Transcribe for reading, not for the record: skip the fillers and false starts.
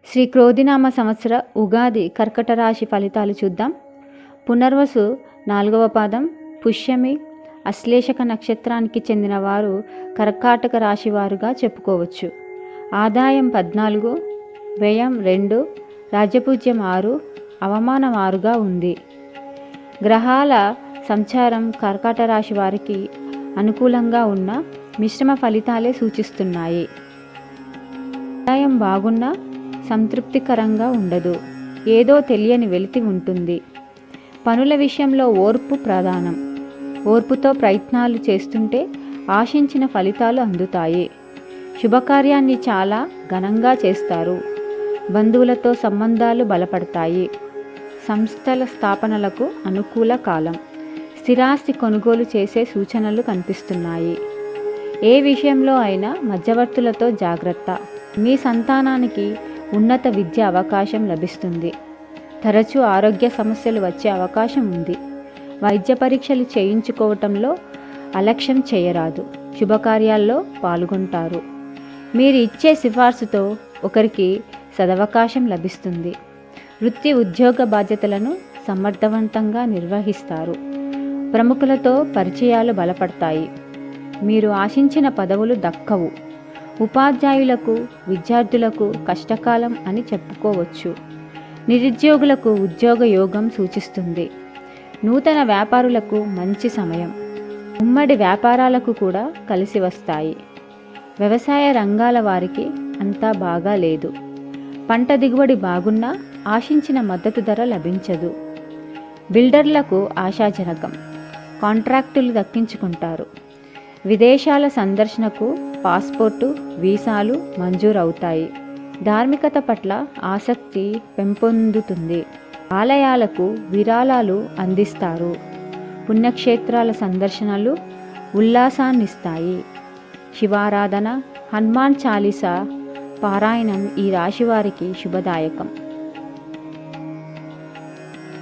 శ్రీ క్రోధినామ సంవత్సర ఉగాది కర్కట రాశి ఫలితాలు చూద్దాం. పునర్వసు 4వ పాదం, పుష్యమి, అశ్లేషక నక్షత్రానికి చెందిన వారు కర్కాటక రాశి వారుగా చెప్పుకోవచ్చు. ఆదాయం 14, వ్యయం 2, రాజ్యపూజ్యం 6, అవమానం 6గా ఉంది. గ్రహాల సంచారం కర్కాటక రాశి వారికి అనుకూలంగా ఉన్న మిశ్రమ ఫలితాలే సూచిస్తున్నాయి. ఆదాయం బాగున్నా సంతృప్తికరంగా ఉండదు. ఏదో తెలియని వెలితి ఉంటుంది. పనుల విషయంలో ఓర్పు ప్రధానం. ఓర్పుతో ప్రయత్నాలు చేస్తుంటే ఆశించిన ఫలితాలు అందుతాయి. శుభకార్యాన్ని చాలా ఘనంగా చేస్తారు. బంధువులతో సంబంధాలు బలపడతాయి. సంస్థల స్థాపనలకు అనుకూల కాలం. స్థిరాస్తి కొనుగోలు చేసే సూచనలు కనిపిస్తున్నాయి. ఏ విషయంలో అయినా మధ్యవర్తులతో జాగ్రత్త. మీ సంతానానికి ఉన్నత విద్య అవకాశం లభిస్తుంది. తరచూ ఆరోగ్య సమస్యలు వచ్చే అవకాశం ఉంది. వైద్య పరీక్షలు చేయించుకోవటంలో అలక్ష్యం చేయరాదు. శుభకార్యాల్లో పాల్గొంటారు. మీరు ఇచ్చే సిఫార్సుతో ఒకరికి సదవకాశం లభిస్తుంది. వృత్తి ఉద్యోగ బాధ్యతలను సమర్థవంతంగా నిర్వహిస్తారు. ప్రముఖులతో పరిచయాలు బలపడతాయి. మీరు ఆశించిన పదవులు దక్కవు. ఉపాధ్యాయులకు, విద్యార్థులకు కష్టకాలం అని చెప్పుకోవచ్చు. నిరుద్యోగులకు ఉద్యోగ యోగం సూచిస్తుంది. నూతన వ్యాపారులకు మంచి సమయం. ఉమ్మడి వ్యాపారాలకు కూడా కలిసి వస్తాయి. వ్యవసాయ రంగాల వారికి అంతా బాగా లేదు. పంట దిగుబడి బాగున్నా ఆశించిన మద్దతు ధర లభించదు. బిల్డర్లకు ఆశాజనకం. కాంట్రాక్టులు దక్కించుకుంటారు. విదేశాల సందర్శనకు పాస్పోర్టు, వీసాలు మంజూరవుతాయి. ధార్మికత పట్ల ఆసక్తి పెంపొందుతుంది. ఆలయాలకు విరాళాలు అందిస్తారు. పుణ్యక్షేత్రాల సందర్శనలు ఉల్లాసాన్నిస్తాయి. శివారాధన, హనుమాన్ చాలీసా పారాయణం ఈ రాశివారికి శుభదాయకం.